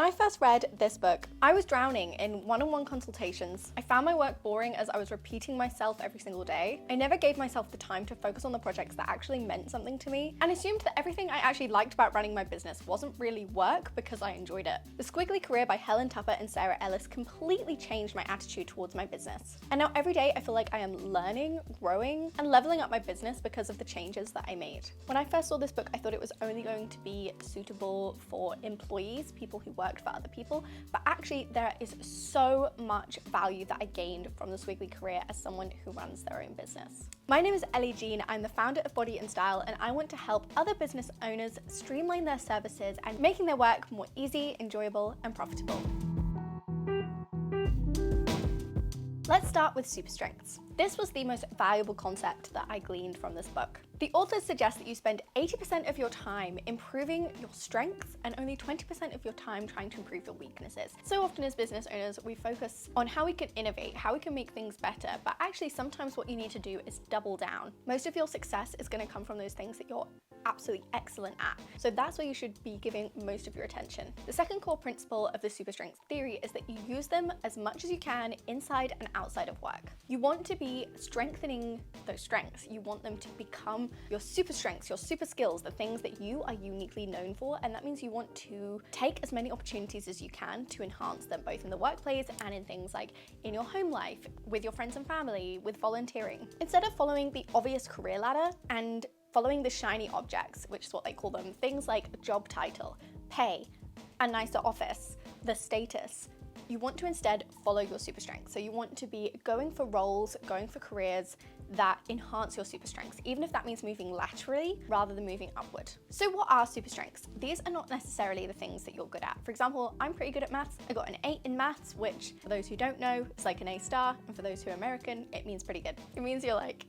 When I first read this book, I was drowning in one-on-one consultations. I found my work boring as I was repeating myself every single day. I never gave myself the time to focus on the projects that actually meant something to me, and assumed that everything I actually liked about running my business wasn't really work because I enjoyed it. The Squiggly Career by Helen Tupper and Sarah Ellis completely changed my attitude towards my business. And now every day I feel like I am learning, growing, and leveling up my business because of the changes that I made. When I first saw this book, I thought it was only going to be suitable for employees, people who worked for other people, but actually there is so much value that I gained from the Squiggly Career as someone who runs their own business. My name is Ellie-Jean, I'm the founder of Body and Style, and I want to help other business owners streamline their services and making their work more easy, enjoyable, and profitable. Let's start with super strengths. This was the most valuable concept that I gleaned from this book. The authors suggest that you spend 80% of your time improving your strengths and only 20% of your time trying to improve your weaknesses. So often as business owners, we focus on how we can innovate, how we can make things better, but actually sometimes what you need to do is double down. Most of your success is going to come from those things that you're absolutely excellent at. So that's where you should be giving most of your attention. The second core principle of the super strengths theory is that you use them as much as you can inside and outside of work. You want to be strengthening those strengths. You want them to become your super strengths, your super skills, the things that you are uniquely known for. And that means you want to take as many opportunities as you can to enhance them, both in the workplace and in things like in your home life, with your friends and family, with volunteering. Instead of following the obvious career ladder and following the shiny objects, which is what they call them, things like job title, pay, a nicer office, the status, you want to instead follow your super strengths. So you want to be going for roles, going for careers that enhance your super strengths, even if that means moving laterally rather than moving upward. So what are super strengths? These are not necessarily the things that you're good at. For example, I'm pretty good at maths. I got an 8 in maths, which for those who don't know, it's like an A star. And for those who are American, it means pretty good. It means you're like,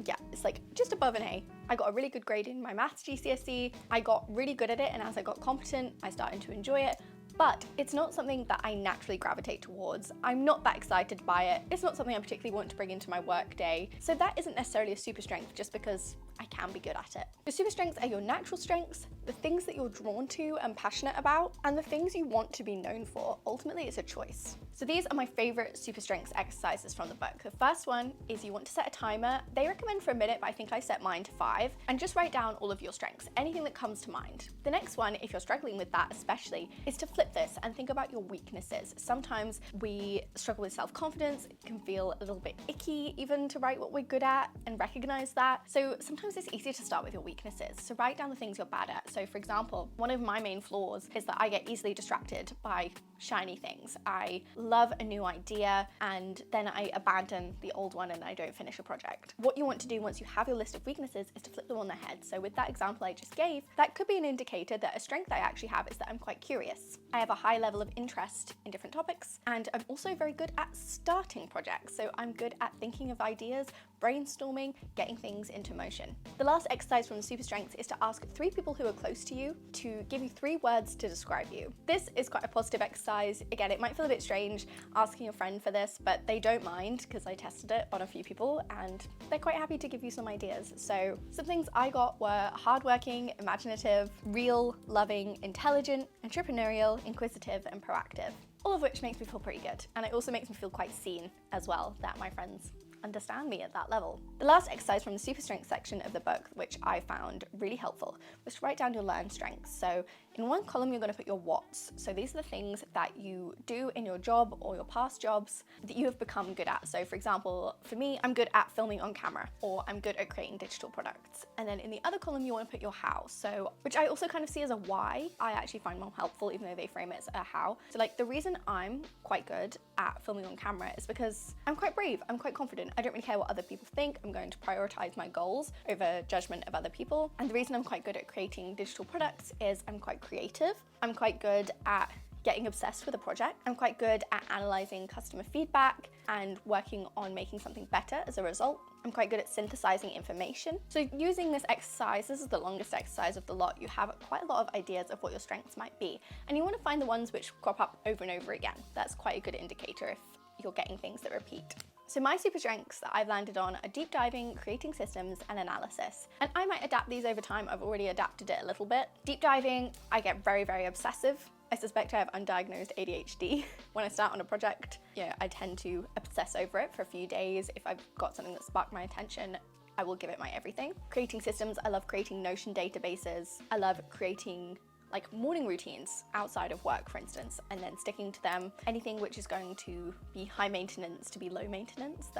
yeah, it's like just above an A. I got a really good grade in my maths GCSE. I got really good at it, and as I got competent, I started to enjoy it. But it's not something that I naturally gravitate towards. I'm not that excited by it. It's not something I particularly want to bring into my work day. So that isn't necessarily a super strength just because I can be good at it. Your super strengths are your natural strengths, the things that you're drawn to and passionate about, and the things you want to be known for. Ultimately, it's a choice. So these are my favorite super strengths exercises from the book. The first one is you want to set a timer. They recommend for a minute, but I think I set mine to 5, and just write down all of your strengths, anything that comes to mind. The next one, if you're struggling with that especially, is to flip this and think about your weaknesses. Sometimes we struggle with self-confidence. It can feel a little bit icky even to write what we're good at and recognize that. So sometimes it's easier to start with your weaknesses. So write down the things you're bad at. So for example, one of my main flaws is that I get easily distracted by shiny things. I love a new idea and then I abandon the old one and I don't finish a project. What you want to do once you have your list of weaknesses is to flip them on their head. So with that example I just gave, that could be an indicator that a strength I actually have is that I'm quite curious. I have a high level of interest in different topics, and I'm also very good at starting projects. So I'm good at thinking of ideas, brainstorming, getting things into motion. The last exercise from the super strengths is to ask 3 people who are close to you to give you 3 words to describe you. This is quite a positive exercise. Again, it might feel a bit strange asking a friend for this, but they don't mind because I tested it on a few people and they're quite happy to give you some ideas. So some things I got were hardworking, imaginative, real, loving, intelligent, entrepreneurial, inquisitive, and proactive. All of which makes me feel pretty good. And it also makes me feel quite seen as well, that my friends understand me at that level. The last exercise from the super strength section of the book, which I found really helpful, was to write down your learned strengths. So in one column, you're going to put your whats. So these are the things that you do in your job or your past jobs that you have become good at. So for example, for me, I'm good at filming on camera, or I'm good at creating digital products. And then in the other column, you want to put your how. So, which I also kind of see as a why. I actually find more helpful, even though they frame it as a how. So like the reason I'm quite good at filming on camera is because I'm quite brave, I'm quite confident. I don't really care what other people think. I'm going to prioritize my goals over judgment of other people. And the reason I'm quite good at creating digital products is I'm quite creative. I'm quite good at getting obsessed with a project. I'm quite good at analyzing customer feedback and working on making something better as a result. I'm quite good at synthesizing information. So using this exercise, this is the longest exercise of the lot, you have quite a lot of ideas of what your strengths might be. And you want to find the ones which crop up over and over again. That's quite a good indicator if you're getting things that repeat. So my super strengths that I've landed on are deep diving, creating systems, and analysis. And I might adapt these over time. I've already adapted it a little bit. Deep diving, I get very, very obsessive. I suspect I have undiagnosed ADHD. When I start on a project, I tend to obsess over it for a few days. If I've got something that sparked my attention, I will give it my everything. Creating systems, I love creating Notion databases. I love creating like morning routines outside of work, for instance, and then sticking to them. Anything which is going to be high maintenance to be low maintenance,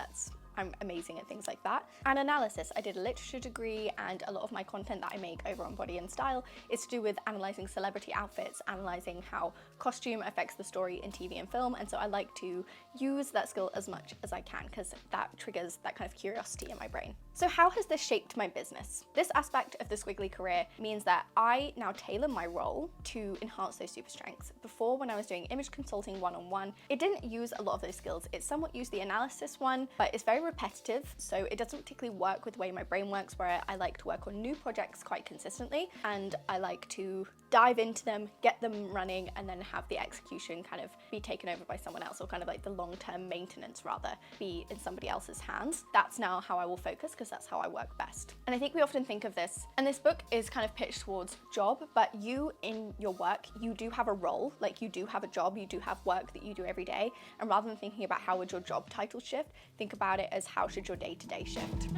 I'm amazing at things like that. And analysis, I did a literature degree, and a lot of my content that I make over on Body and Style is to do with analysing celebrity outfits, analysing how costume affects the story in TV and film, and so I like to use that skill as much as I can because that triggers that kind of curiosity in my brain. So how has this shaped my business? This aspect of the squiggly career means that I now tailor my role to enhance those super strengths. Before, when I was doing image consulting one-on-one, it didn't use a lot of those skills. It somewhat used the analysis one, but it's very repetitive, so it doesn't particularly work with the way my brain works, where I like to work on new projects quite consistently, and I like to dive into them, get them running, and then have the execution kind of be taken over by someone else, or kind of like the long-term maintenance rather be in somebody else's hands. That's now how I will focus, because that's how I work best. And I think we often think of this, and this book is kind of pitched towards job, but you in your work, you do have a role, like you do have a job, you do have work that you do every day, and rather than thinking about how would your job title shift, think about it as how should your day-to-day shift.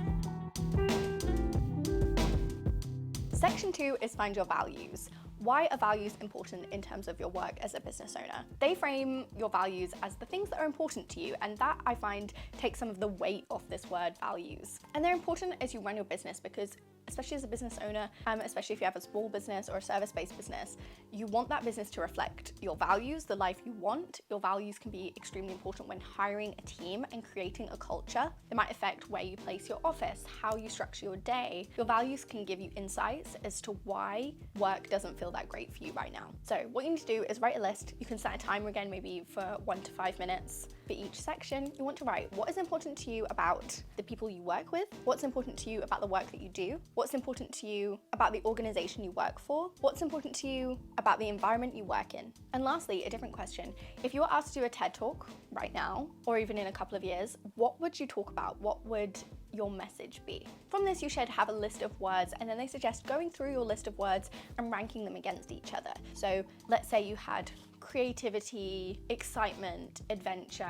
Section 2 is find your values. Why are values important in terms of your work as a business owner? They frame your values as the things that are important to you, and that I find takes some of the weight off this word values. And they're important as you run your business because, especially as a business owner, especially if you have a small business or a service-based business, you want that business to reflect your values, the life you want. Your values can be extremely important when hiring a team and creating a culture. They might affect where you place your office, how you structure your day. Your values can give you insights as to why work doesn't feel that great for you right now. So what you need to do is write a list. You can set a timer again, maybe for 1 to 5 minutes. For each section, you want to write what is important to you about the people you work with, what's important to you about the work that you do, what's important to you about the organization you work for, what's important to you about the environment you work in. And lastly, a different question. If you were asked to do a TED Talk right now, or even in a couple of years, what would you talk about? What would your message be? From this, you should have a list of words, and then they suggest going through your list of words and ranking them against each other. So let's say you had creativity, excitement, adventure,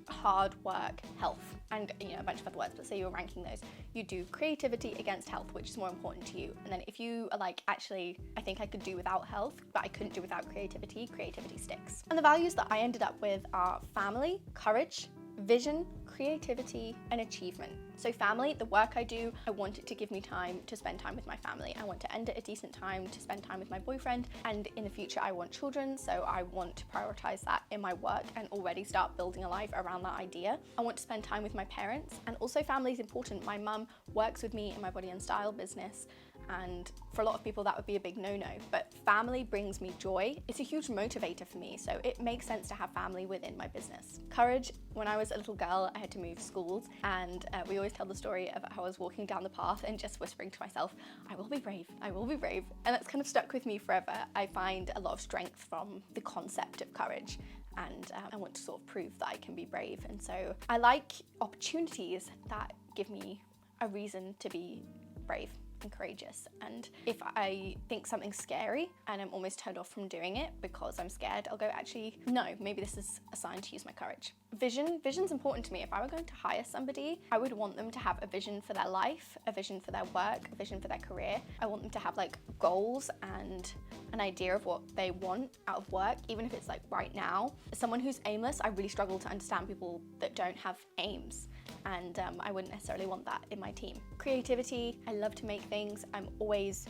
hard work, health, and a bunch of other words. Let's say you're ranking those. You do creativity against health, which is more important to you. And then if you are like, actually, I think I could do without health, but I couldn't do without creativity, creativity sticks. And the values that I ended up with are family, courage, vision, creativity, and achievement. So family, the work I do, I want it to give me time to spend time with my family. I want to end at a decent time to spend time with my boyfriend, and in the future I want children, so I want to prioritize that in my work and already start building a life around that idea. I want to spend time with my parents, and also family is important. My mum works with me in my Body and Style business, and for a lot of people that would be a big no-no, but family brings me joy. It's a huge motivator for me, so it makes sense to have family within my business. Courage, when I was a little girl, I had to move schools, and we always tell the story of how I was walking down the path and just whispering to myself, I will be brave, I will be brave. And that's kind of stuck with me forever. I find a lot of strength from the concept of courage, and I want to sort of prove that I can be brave. And so I like opportunities that give me a reason to be brave and courageous. And if I think something's scary and I'm almost turned off from doing it because I'm scared, I'll go, actually, no, maybe this is a sign to use my courage. Vision's important to me. If I were going to hire somebody, I would want them to have a vision for their life, a vision for their work, a vision for their career. I want them to have like goals and an idea of what they want out of work, even if it's like right now. As someone who's aimless, I really struggle to understand people that don't have aims, and I wouldn't necessarily want that in my team. Creativity, I love to make things. I'm always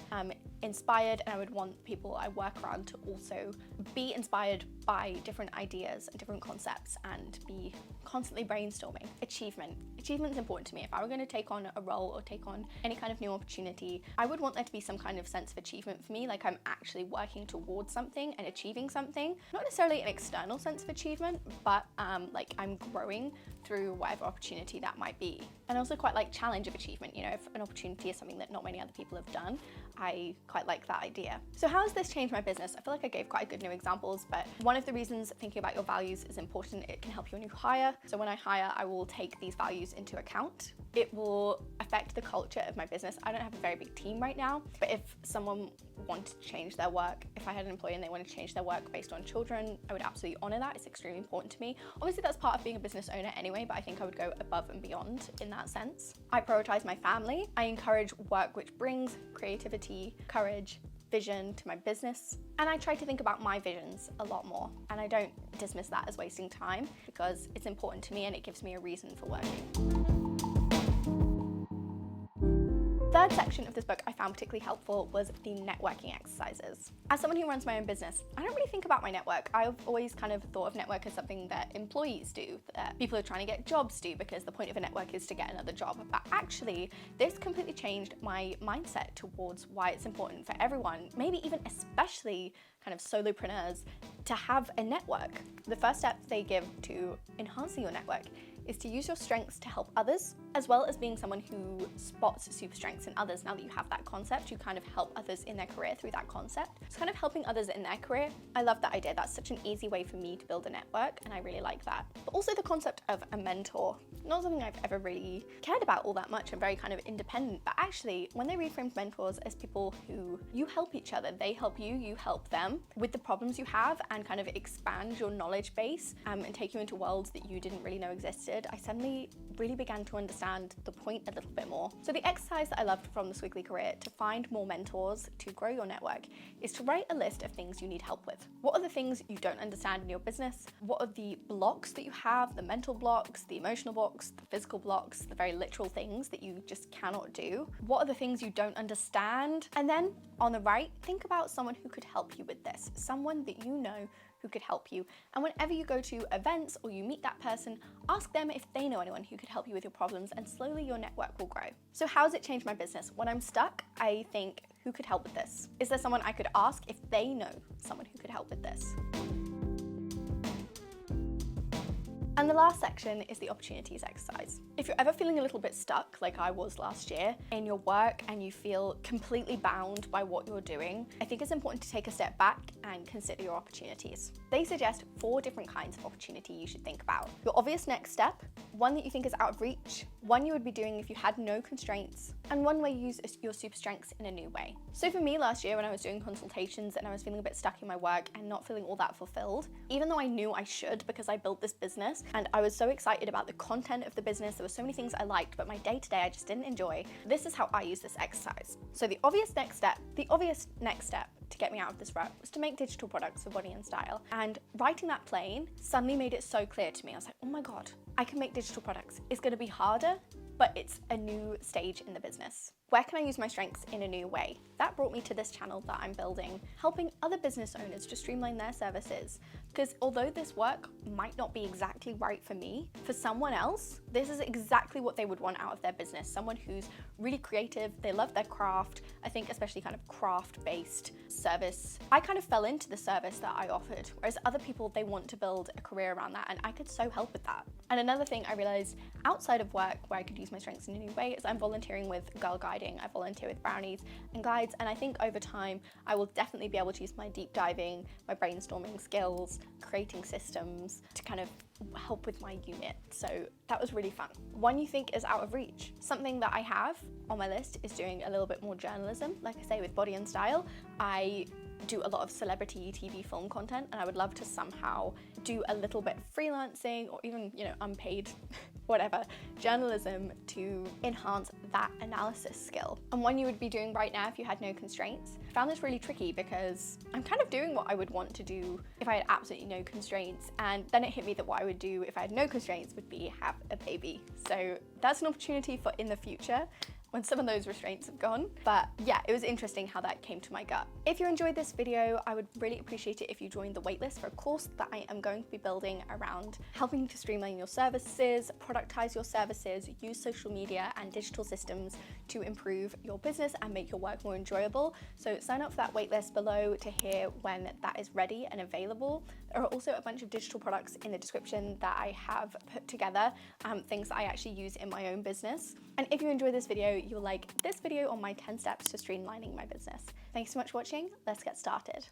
inspired, and I would want people I work around to also be inspired by different ideas and different concepts and be constantly brainstorming. Achievement's important to me. If I were going to take on a role or take on any kind of new opportunity, I would want there to be some kind of sense of achievement for me, like I'm actually working towards something and achieving something. Not necessarily an external sense of achievement, but like I'm growing through whatever opportunity that might be. And I also quite like challenge of achievement. If an opportunity is something that not many other people have done, I quite like that idea. So how has this changed my business? I feel like I gave quite good new examples, but one of the reasons thinking about your values is important, it can help you when you hire. So when I hire, I will take these values into account. It will affect the culture of my business. I don't have a very big team right now, but if someone wanted to change their work, if I had an employee and they wanted to change their work based on children, I would absolutely honor that. It's extremely important to me. Obviously that's part of being a business owner anyway, but I think I would go above and beyond in that sense. I prioritize my family. I encourage work which brings creativity, courage, vision to my business. And I try to think about my visions a lot more. And I don't dismiss that as wasting time because it's important to me and it gives me a reason for working. Third section of this book I found particularly helpful was the networking exercises. As someone who runs my own business, I don't really think about my network. I've always kind of thought of network as something that employees do, that people who are trying to get jobs do, because the point of a network is to get another job. But actually, this completely changed my mindset towards why it's important for everyone, maybe even especially kind of solopreneurs, to have a network. The first step they give to enhancing your network is to use your strengths to help others, as well as being someone who spots super strengths in others. Now that you have that concept, you kind of help others in their career through that concept. It's kind of helping others in their career. I love that idea. That's such an easy way for me to build a network, and I really like that. But also the concept of a mentor. Not something I've ever really cared about all that much. I'm very kind of independent, but actually when they reframed mentors as people who you help each other, they help you, you help them with the problems you have, and kind of expand your knowledge base and take you into worlds that you didn't really know existed, I suddenly really began to understand the point a little bit more. So the exercise that I loved from the Squiggly Career to find more mentors to grow your network is to write a list of things you need help with. What are the things you don't understand in your business? What are the blocks that you have, the mental blocks, the emotional blocks, the physical blocks, the very literal things that you just cannot do? What are the things you don't understand? And then on the right, think about someone who could help you with this, someone that you know who could help you. And whenever you go to events or you meet that person, ask them if they know anyone who could help you with your problems, and slowly your network will grow. So how has it changed my business? When I'm stuck, I think, who could help with this? Is there someone I could ask if they know someone who could help with this? And the last section is the opportunities exercise. If you're ever feeling a little bit stuck, like I was last year, in your work and you feel completely bound by what you're doing, I think it's important to take a step back and consider your opportunities. They suggest 4 different kinds of opportunity you should think about. Your obvious next step, one that you think is out of reach, one you would be doing if you had no constraints, and one where you use your super strengths in a new way. So for me last year when I was doing consultations and I was feeling a bit stuck in my work and not feeling all that fulfilled, even though I knew I should because I built this business and I was so excited about the content of the business, there were so many things I liked, but my day-to-day I just didn't enjoy. This is how I use this exercise. So the obvious next step to get me out of this rut was to make digital products for Body and Style. And writing that plane suddenly made it so clear to me. I was like, oh my God, I can make digital products. It's gonna be harder, but it's a new stage in the business. Where can I use my strengths in a new way? That brought me to this channel that I'm building, helping other business owners to streamline their services. Because although this work might not be exactly right for me, for someone else, this is exactly what they would want out of their business. Someone who's really creative, they love their craft, I think especially kind of craft-based service. I kind of fell into the service that I offered, whereas other people, they want to build a career around that, and I could so help with that. And another thing I realized outside of work where I could use my strengths in a new way is I'm volunteering with Girl Guiding. I volunteer with brownies and guides, and I think over time I will definitely be able to use my deep diving, my brainstorming skills, creating systems to kind of help with my unit. So that was really fun. One you think is out of reach. Something that I have on my list is doing a little bit more journalism. Like I say, with Body and Style, I do a lot of celebrity TV film content, and I would love to somehow do a little bit freelancing or even, unpaid whatever, journalism to enhance that analysis skill. And one you would be doing right now if you had no constraints. I found this really tricky because I'm kind of doing what I would want to do if I had absolutely no constraints, and then it hit me that what I would do if I had no constraints would be have a baby. So that's an opportunity for in the future, when some of those restraints have gone. But yeah, it was interesting how that came to my gut. If you enjoyed this video, I would really appreciate it if you joined the waitlist for a course that I am going to be building around helping to streamline your services, productize your services, use social media and digital systems to improve your business and make your work more enjoyable. So sign up for that waitlist below to hear when that is ready and available. There are also a bunch of digital products in the description that I have put together, things that I actually use in my own business. And if you enjoyed this video, you'll like this video on my 10 steps to streamlining my business. Thanks so much for watching. Let's get started.